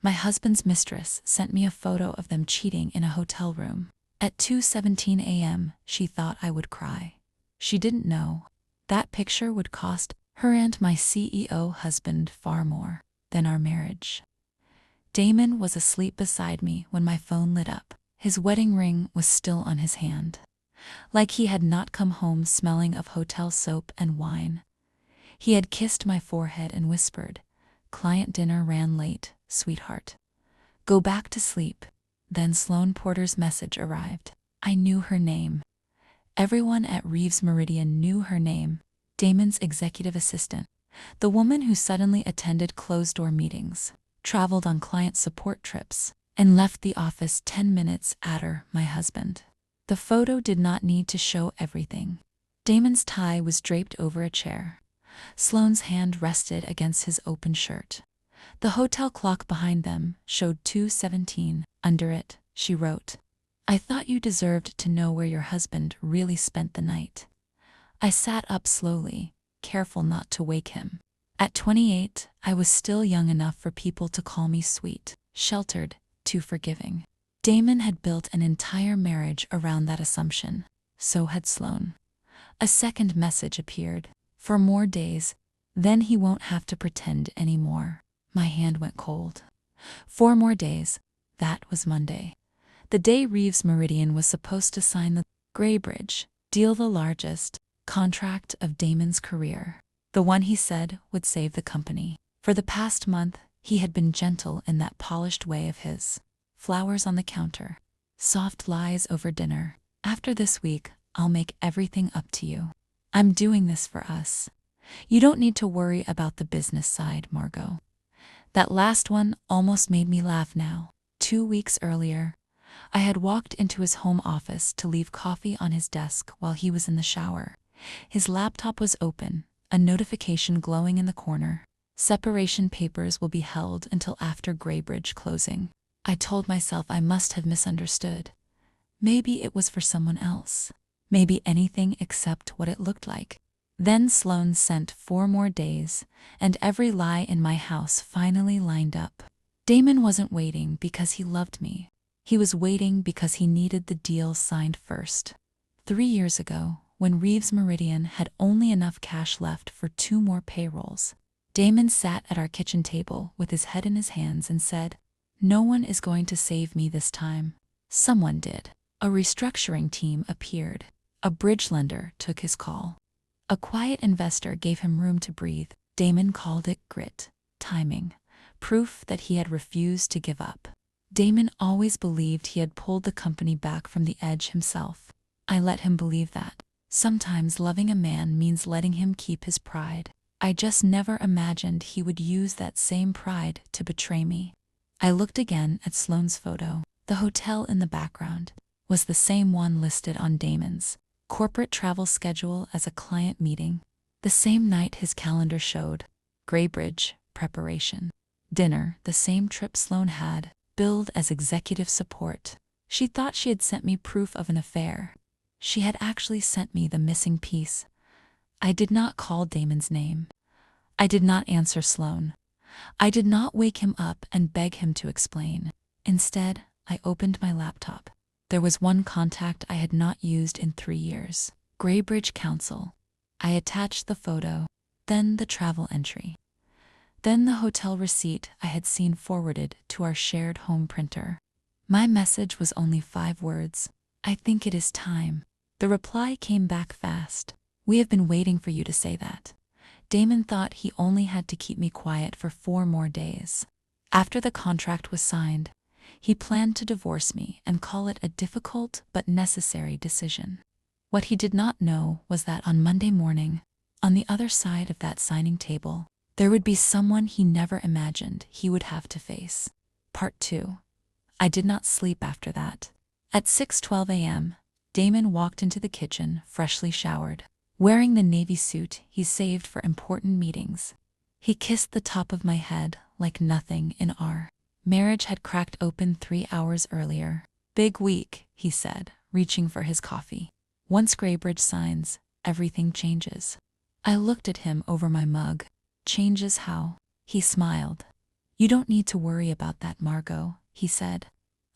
My husband's mistress sent me a photo of them cheating in a hotel room. At 2:17 a.m., she thought I would cry. She didn't know that picture would cost her and my CEO husband far more than our marriage. Damon was asleep beside me when my phone lit up. His wedding ring was still on his hand, like he had not come home smelling of hotel soap and wine. He had kissed my forehead and whispered, "Client dinner ran late, sweetheart. Go back to sleep." Then Sloane Porter's message arrived. I knew her name. Everyone at Reeves Meridian knew her name. Damon's executive assistant, the woman who suddenly attended closed-door meetings, traveled on client support trips, and left the office 10 minutes after my husband. The photo did not need to show everything. Damon's tie was draped over a chair. Sloane's hand rested against his open shirt. The hotel clock behind them showed 2:17. Under it, she wrote, "I thought you deserved to know where your husband really spent the night." I sat up slowly, careful not to wake him. At 28, I was still young enough for people to call me sweet, sheltered, too forgiving. Damon had built an entire marriage around that assumption. So had Sloane. A second message appeared. "For more days, then he won't have to pretend anymore." My hand went cold. 4 more days. That was Monday. The day Reeves Meridian was supposed to sign the Graybridge deal, the largest contract of Damon's career. The one he said would save the company. For the past month, he had been gentle in that polished way of his. Flowers on the counter. Soft lies over dinner. "After this week, I'll make everything up to you. I'm doing this for us. You don't need to worry about the business side, Margot." That last one almost made me laugh now. 2 weeks earlier, I had walked into his home office to leave coffee on his desk while he was in the shower. His laptop was open, a notification glowing in the corner. "Separation papers will be held until after Graybridge closing." I told myself I must have misunderstood. Maybe it was for someone else. Maybe anything except what it looked like. Then Sloane sent 4 more days, and every lie in my house finally lined up. Damon wasn't waiting because he loved me. He was waiting because he needed the deal signed first. 3 years ago, when Reeves Meridian had only enough cash left for 2 more payrolls, Damon sat at our kitchen table with his head in his hands and said, "No one is going to save me this time." Someone did. A restructuring team appeared. A bridge lender took his call. A quiet investor gave him room to breathe. Damon called it grit, timing, proof that he had refused to give up. Damon always believed he had pulled the company back from the edge himself. I let him believe that. Sometimes loving a man means letting him keep his pride. I just never imagined he would use that same pride to betray me. I looked again at Sloane's photo. The hotel in the background was the same one listed on Damon's corporate travel schedule as a client meeting. The same night his calendar showed Graybridge preparation. Dinner, the same trip Sloane had, billed as executive support. She thought she had sent me proof of an affair. She had actually sent me the missing piece. I did not call Damon's name. I did not answer Sloane. I did not wake him up and beg him to explain. Instead, I opened my laptop. There was one contact I had not used in 3 years. Graybridge Council. I attached the photo, then the travel entry. Then the hotel receipt I had seen forwarded to our shared home printer. My message was only 5 words. "I think it is time." The reply came back fast. "We have been waiting for you to say that." Damon thought he only had to keep me quiet for 4 more days. After the contract was signed, he planned to divorce me and call it a difficult but necessary decision. What he did not know was that on Monday morning, on the other side of that signing table, there would be someone he never imagined he would have to face. Part 2. I did not sleep after that. At 6:12 a.m., Damon walked into the kitchen, freshly showered, wearing the navy suit he saved for important meetings. He kissed the top of my head like nothing in our marriage had cracked open 3 hours earlier. "Big week," he said, reaching for his coffee. "Once Graybridge signs, everything changes." I looked at him over my mug. "Changes how?" He smiled. You don't need to worry about that, Margot, he said.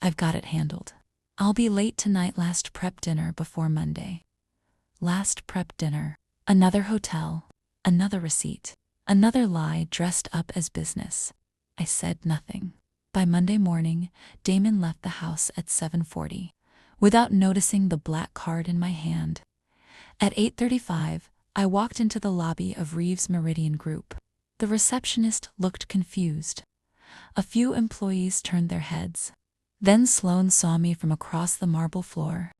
I've got it handled. I'll be late tonight. Last prep dinner before Monday. Last prep dinner. Another hotel. Another receipt. Another lie dressed up as business. I said nothing. By Monday morning, Damon left the house at 7:40, without noticing the black card in my hand. At 8:35, I walked into the lobby of Reeves Meridian Group. The receptionist looked confused. A few employees turned their heads. Then Sloane saw me from across the marble floor.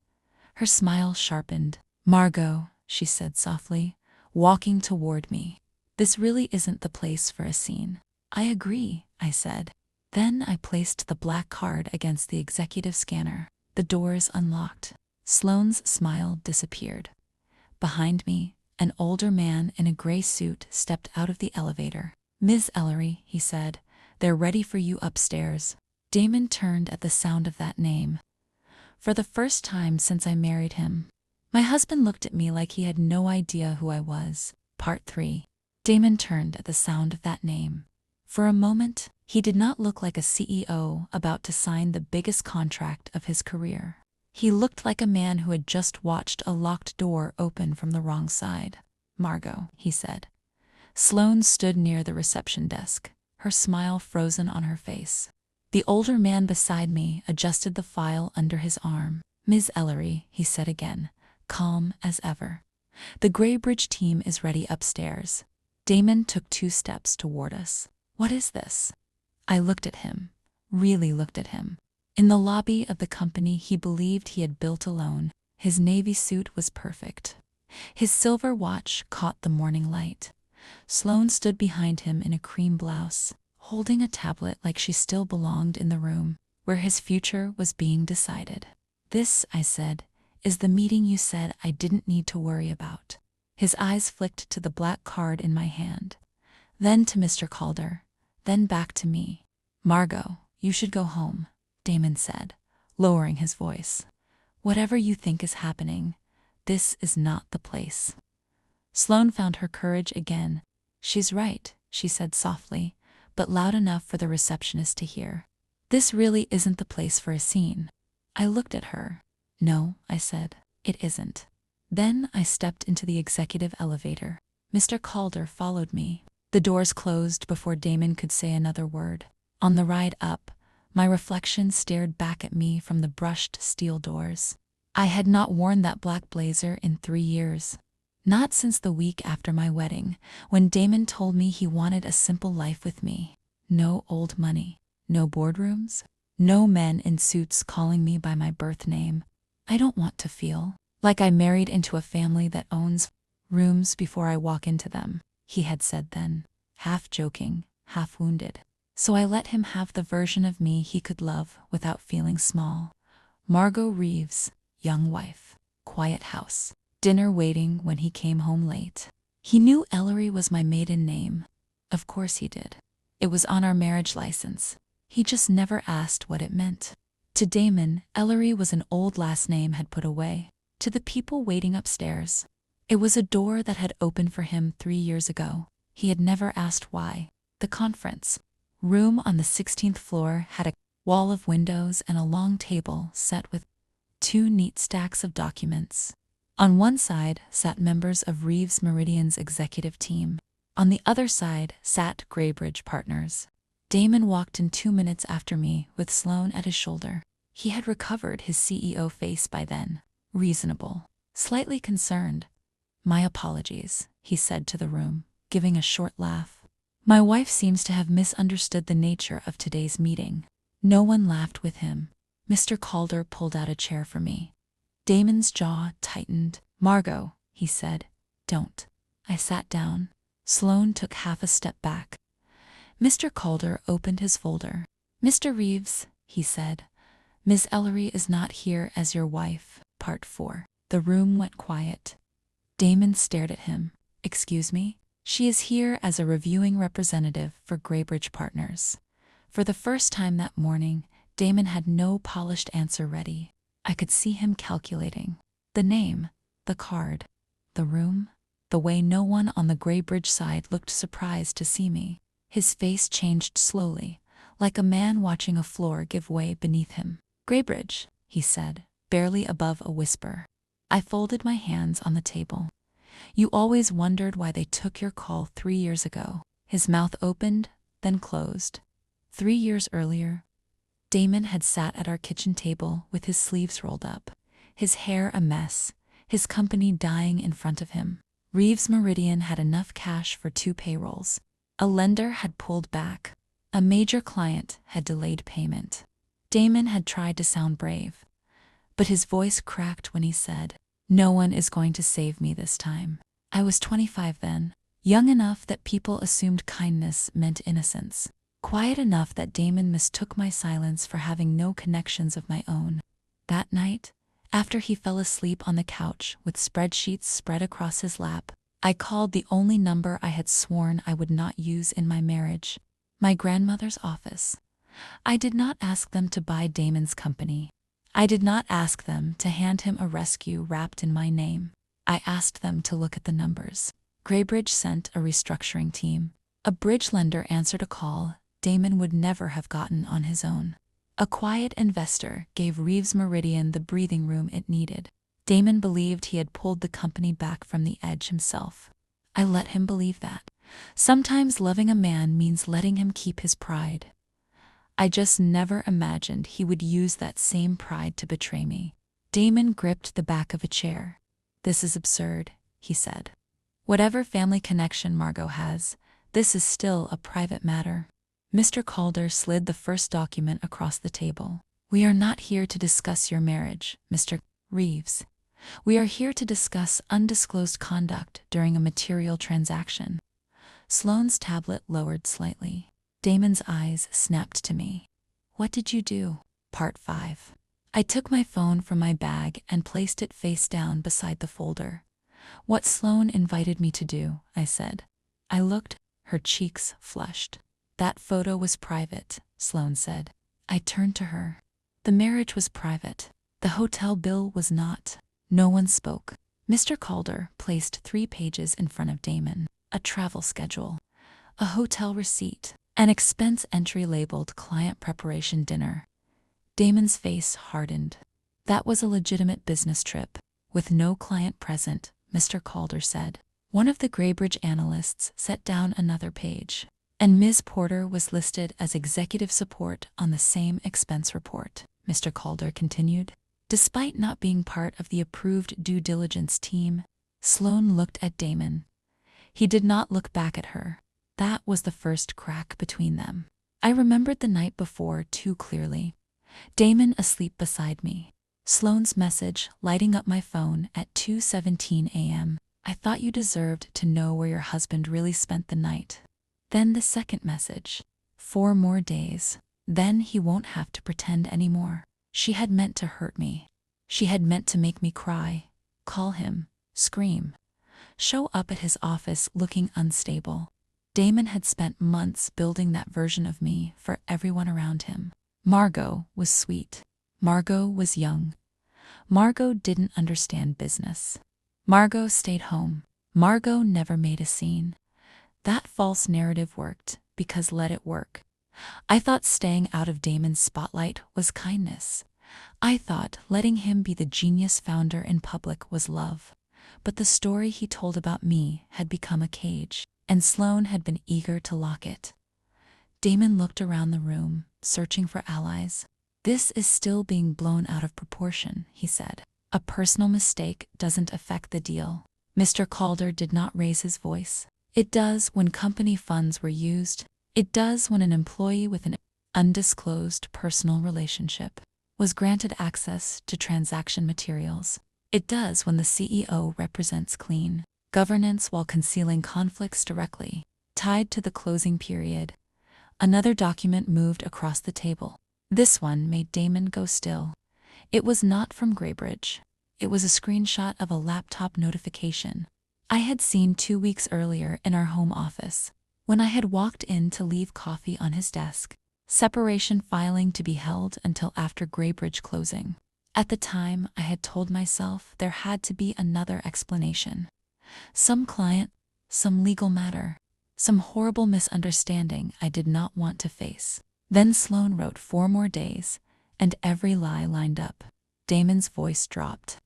Her smile sharpened. Margot, she said softly, walking toward me. This really isn't the place for a scene. I agree, I said. Then I placed the black card against the executive scanner. The doors unlocked. Sloane's smile disappeared. Behind me, an older man in a gray suit stepped out of the elevator. Ms. Ellery, he said, they're ready for you upstairs. Damon turned at the sound of that name. For the first time since I married him. My husband looked at me like he had no idea who I was. Part 3. Damon turned at the sound of that name. For a moment, he did not look like a CEO about to sign the biggest contract of his career. He looked like a man who had just watched a locked door open from the wrong side. Margot, he said. Sloane stood near the reception desk, her smile frozen on her face. The older man beside me adjusted the file under his arm. Ms. Ellery, he said again, calm as ever. The Graybridge team is ready upstairs. Damon took 2 steps toward us. What is this? I looked at him, really looked at him. In the lobby of the company he believed he had built alone, his navy suit was perfect. His silver watch caught the morning light. Sloane stood behind him in a cream blouse, holding a tablet like she still belonged in the room where his future was being decided. This, I said, is the meeting you said I didn't need to worry about. His eyes flicked to the black card in my hand, then to Mr. Calder, then back to me. Margot, you should go home, Damon said, lowering his voice. Whatever you think is happening, this is not the place. Sloane found her courage again. She's right, she said softly, but loud enough for the receptionist to hear. This really isn't the place for a scene. I looked at her. No, I said, it isn't. Then I stepped into the executive elevator. Mr. Calder followed me. The doors closed before Damon could say another word. On the ride up, my reflection stared back at me from the brushed steel doors. I had not worn that black blazer in 3 years. Not since the week after my wedding, when Damon told me he wanted a simple life with me. No old money, no boardrooms, no men in suits calling me by my birth name. I don't want to feel like I married into a family that owns rooms before I walk into them, he had said then, half joking, half wounded. So I let him have the version of me he could love without feeling small. Margot Reeves, young wife, quiet house, dinner waiting when he came home late. He knew Ellery was my maiden name. Of course he did. It was on our marriage license. He just never asked what it meant. To Damon, Ellery was an old last name had put away. To the people waiting upstairs, it was a door that had opened for him 3 years ago. He had never asked why. The conference room on the 16th floor had a wall of windows and a long table set with 2 neat stacks of documents. On one side sat members of Reeves Meridian's executive team. On the other side sat Graybridge partners. Damon walked in 2 minutes after me with Sloane at his shoulder. He had recovered his CEO face by then. Reasonable. Slightly concerned. My apologies, he said to the room, giving a short laugh. My wife seems to have misunderstood the nature of today's meeting. No one laughed with him. Mr. Calder pulled out a chair for me. Damon's jaw tightened. Margot, he said, don't. I sat down. Sloane took half a step back. Mr. Calder opened his folder. Mr. Reeves, he said, Ms. Ellery is not here as your wife. Part 4. The room went quiet. Damon stared at him. Excuse me? She is here as a reviewing representative for Graybridge Partners. For the first time that morning, Damon had no polished answer ready. I could see him calculating. The name, the card, the room, the way no one on the Graybridge side looked surprised to see me. His face changed slowly, like a man watching a floor give way beneath him. "Graybridge," he said, barely above a whisper. I folded my hands on the table. "You always wondered why they took your call 3 years ago." His mouth opened, then closed. 3 years earlier, Damon had sat at our kitchen table with his sleeves rolled up, his hair a mess, his company dying in front of him. Reeves Meridian had enough cash for 2 payrolls. A lender had pulled back. A major client had delayed payment. Damon had tried to sound brave, but his voice cracked when he said, "No one is going to save me this time." I was 25 then, young enough that people assumed kindness meant innocence, quiet enough that Damon mistook my silence for having no connections of my own. That night, after he fell asleep on the couch with spreadsheets spread across his lap, I called the only number I had sworn I would not use in my marriage, my grandmother's office. I did not ask them to buy Damon's company. I did not ask them to hand him a rescue wrapped in my name. I asked them to look at the numbers. Graybridge sent a restructuring team. A bridge lender answered a call Damon would never have gotten on his own. A quiet investor gave Reeves Meridian the breathing room it needed. Damon believed he had pulled the company back from the edge himself. I let him believe that. Sometimes loving a man means letting him keep his pride. I just never imagined he would use that same pride to betray me. Damon gripped the back of a chair. "This is absurd," he said. "Whatever family connection Margot has, this is still a private matter." Mr. Calder slid the first document across the table. "We are not here to discuss your marriage, Mr. Reeves. We are here to discuss undisclosed conduct during a material transaction." Sloane's tablet lowered slightly. Damon's eyes snapped to me. "What did you do?" Part 5. I took my phone from my bag and placed it face down beside the folder. "What Sloane invited me to do," I said. I looked, her cheeks flushed. "That photo was private," Sloane said. I turned to her. "The marriage was private. The hotel bill was not." No one spoke. Mr. Calder placed 3 pages in front of Damon. A travel schedule, a hotel receipt, an expense entry labeled "Client Preparation Dinner." Damon's face hardened. "That was a legitimate business trip, with no client present," Mr. Calder said. One of the Graybridge analysts set down another page, and Ms. Porter was listed as executive support on the same expense report, Mr. Calder continued. Despite not being part of the approved due diligence team, Sloane looked at Damon. He did not look back at her. That was the first crack between them. I remembered the night before too clearly. Damon asleep beside me. Sloane's message lighting up my phone at 2:17 a.m. "I thought you deserved to know where your husband really spent the night." Then the second message. 4 more days. Then he won't have to pretend anymore. She had meant to hurt me. She had meant to make me cry, call him, scream, show up at his office looking unstable. Damon had spent months building that version of me for everyone around him. Margot was sweet. Margot was young. Margot didn't understand business. Margot stayed home. Margot never made a scene. That false narrative worked because let it work. I thought staying out of Damon's spotlight was kindness. I thought letting him be the genius founder in public was love. But the story he told about me had become a cage, and Sloane had been eager to lock it. Damon looked around the room, searching for allies. "This is still being blown out of proportion," he said. "A personal mistake doesn't affect the deal." Mr. Calder did not raise his voice. "It does when company funds were used. It does when an employee with an undisclosed personal relationship was granted access to transaction materials. It does when the CEO represents clean governance while concealing conflicts directly tied to the closing period." Another document moved across the table. This one made Damon go still. It was not from Graybridge. It was a screenshot of a laptop notification I had seen 2 weeks earlier in our home office, when I had walked in to leave coffee on his desk. Separation filing to be held until after Graybridge closing. At the time, I had told myself there had to be another explanation. Some client, some legal matter, Some horrible misunderstanding I did not want to face. Then Sloane wrote 4 more days, and every lie lined up. Damon's voice dropped.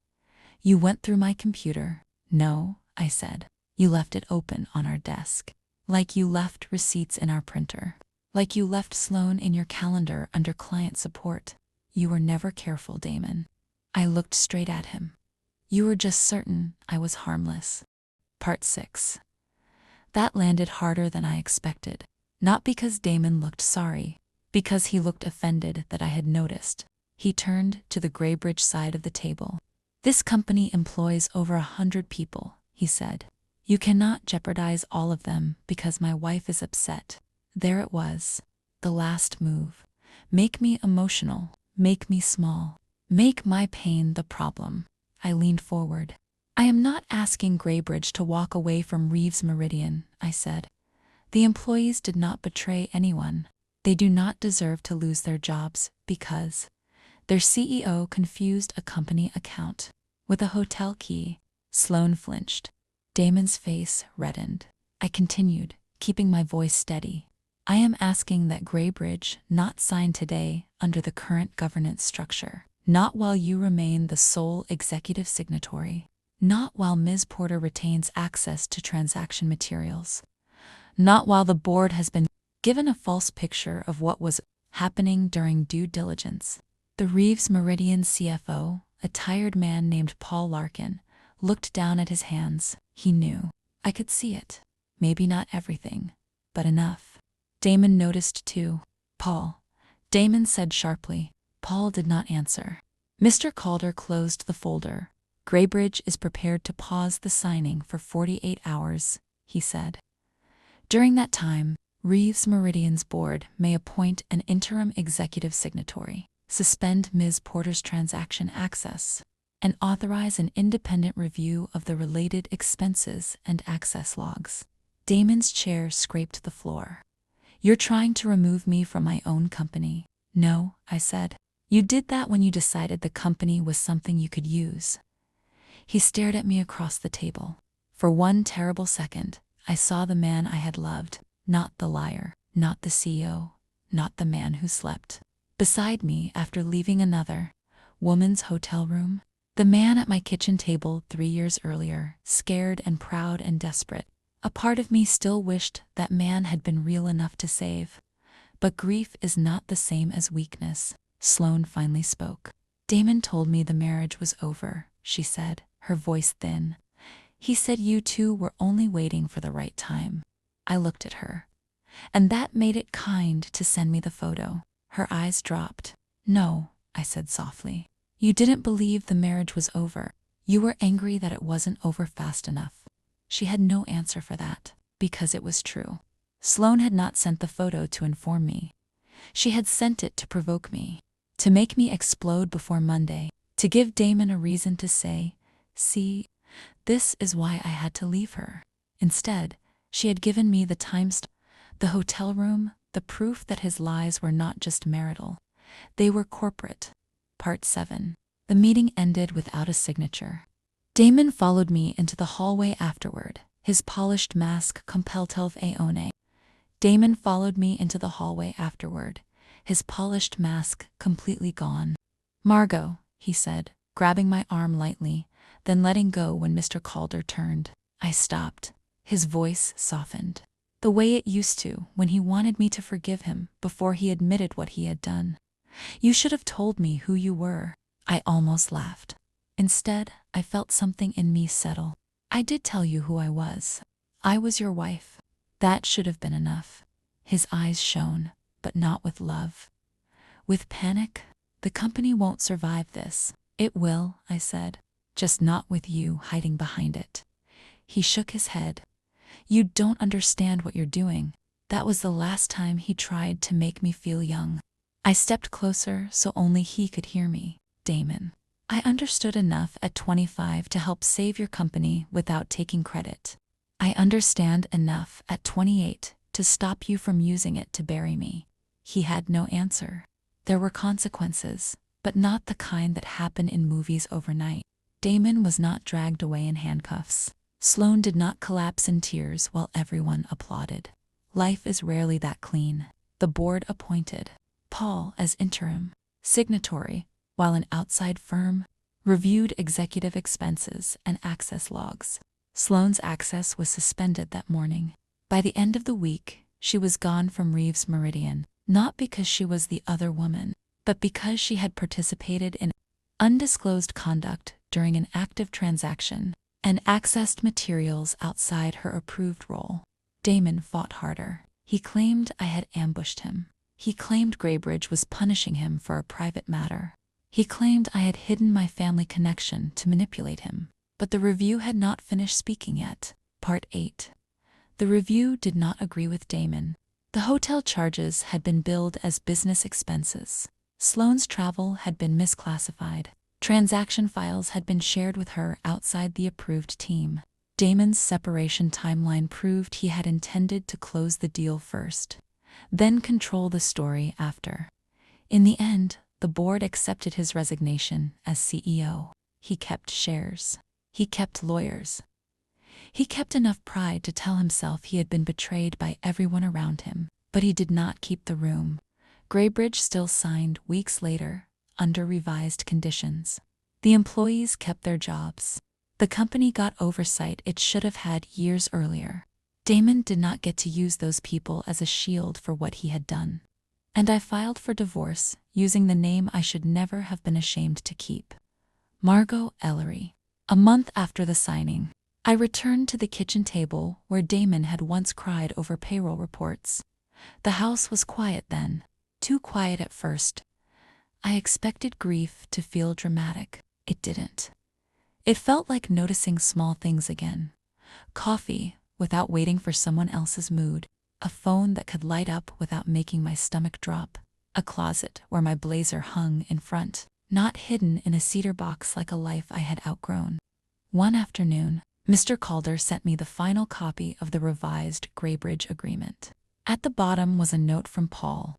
You went through my computer. No, I said. You left it open on our desk. Like you left receipts in our printer. Like you left Sloane in your calendar under client support. You were never careful, Damon. I looked straight at him. You were just certain I was harmless. Part 6. That landed harder than I expected. Not because Damon looked sorry, because he looked offended that I had noticed. He turned to the Graybridge side of the table. This company employs over 100 people, he said. You cannot jeopardize all of them because my wife is upset. There it was. The last move. Make me emotional. Make me small. Make my pain the problem. I leaned forward. I am not asking Graybridge to walk away from Reeves Meridian, I said. The employees did not betray anyone. They do not deserve to lose their jobs because their CEO confused a company account with a hotel key. Sloane flinched. Damon's face reddened. I continued, keeping my voice steady. I am asking that Graybridge not sign today under the current governance structure. Not while you remain the sole executive signatory. Not while Ms. Porter retains access to transaction materials. Not while the board has been given a false picture of what was happening during due diligence. The Reeves Meridian CFO, a tired man named Paul Larkin, looked down at his hands. He knew. I could see it. Maybe not everything, but enough. Damon noticed too. Paul. Damon said sharply. Paul did not answer. Mr. Calder closed the folder. Graybridge is prepared to pause the signing for 48 hours, he said. During that time, Reeves Meridian's board may appoint an interim executive signatory, suspend Ms. Porter's transaction access, and authorize an independent review of the related expenses and access logs. Damon's chair scraped the floor. You're trying to remove me from my own company. No, I said. You did that when you decided the company was something you could use. He stared at me across the table. For one terrible second, I saw the man I had loved, not the liar, not the CEO, not the man who slept beside me after leaving another woman's hotel room. The man at my kitchen table 3 years earlier, scared and proud and desperate. A part of me still wished that man had been real enough to save. But grief is not the same as weakness. Sloane finally spoke. Damon told me the marriage was over, she said, her voice thin. He said you two were only waiting for the right time. I looked at her. And that made it kind to send me the photo. Her eyes dropped. No, I said softly. You didn't believe the marriage was over. You were angry that it wasn't over fast enough. She had no answer for that, because it was true. Sloane had not sent the photo to inform me. She had sent it to provoke me, to make me explode before Monday, to give Damon a reason to say, see, this is why I had to leave her. Instead, she had given me the timestamp, the hotel room, the proof that his lies were not just marital. They were corporate. Part 7. The meeting ended without a signature. Damon followed me into the hallway afterward, his polished mask completely aone. Damon followed me into the hallway afterward, his polished mask completely gone. Margot, he said, grabbing my arm lightly, then letting go when Mr. Calder turned. I stopped. His voice softened. The way it used to when he wanted me to forgive him before he admitted what he had done. You should have told me who you were. I almost laughed. Instead, I felt something in me settle. I did tell you who I was. I was your wife. That should have been enough. His eyes shone, but not with love. With panic. The company won't survive this. It will, I said. Just not with you hiding behind it. He shook his head. You don't understand what you're doing. That was the last time he tried to make me feel young. I stepped closer so only he could hear me. Damon. I understood enough at 25 to help save your company without taking credit. I understand enough at 28 to stop you from using it to bury me. He had no answer. There were consequences, but not the kind that happen in movies overnight. Damon was not dragged away in handcuffs. Sloane did not collapse in tears while everyone applauded. Life is rarely that clean. The board appointed Paul as interim signatory, while an outside firm reviewed executive expenses and access logs. Sloane's access was suspended that morning. By the end of the week, she was gone from Reeves Meridian, not because she was the other woman, but because she had participated in undisclosed conduct during an active transaction and accessed materials outside her approved role. Damon fought harder. He claimed I had ambushed him. He claimed Graybridge was punishing him for a private matter. He claimed I had hidden my family connection to manipulate him. But the review had not finished speaking yet. Part 8. The review did not agree with Damon. The hotel charges had been billed as business expenses. Sloane's travel had been misclassified. Transaction files had been shared with her outside the approved team. Damon's separation timeline proved he had intended to close the deal first, then control the story after. In the end, the board accepted his resignation as CEO. He kept shares. He kept lawyers. He kept enough pride to tell himself he had been betrayed by everyone around him, but he did not keep the room. Graybridge still signed weeks later, under revised conditions. The employees kept their jobs. The company got oversight it should have had years earlier. Damon did not get to use those people as a shield for what he had done. And I filed for divorce, using the name I should never have been ashamed to keep. Margot Ellery. A month after the signing, I returned to the kitchen table where Damon had once cried over payroll reports. The house was quiet then, too quiet at first. I expected grief to feel dramatic. It didn't. It felt like noticing small things again. Coffee without waiting for someone else's mood. A phone that could light up without making my stomach drop. A closet where my blazer hung in front, not hidden in a cedar box like a life I had outgrown. One afternoon, Mr. Calder sent me the final copy of the revised Graybridge agreement. At the bottom was a note from Paul.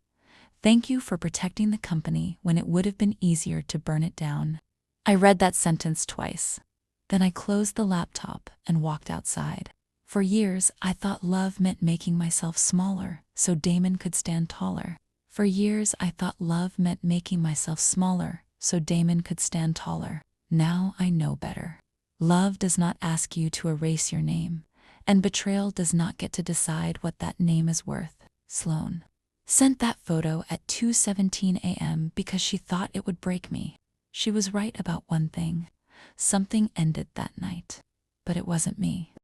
"Thank you for protecting the company when it would have been easier to burn it down." I read that sentence twice. Then I closed the laptop and walked outside. For years, I thought love meant making myself smaller so Damon could stand taller. For years, I thought love meant making myself smaller so Damon could stand taller. Now I know better. Love does not ask you to erase your name, and betrayal does not get to decide what that name is worth. Sloane sent that photo at 2:17 a.m. because she thought it would break me. She was right about one thing. Something ended that night. But it wasn't me.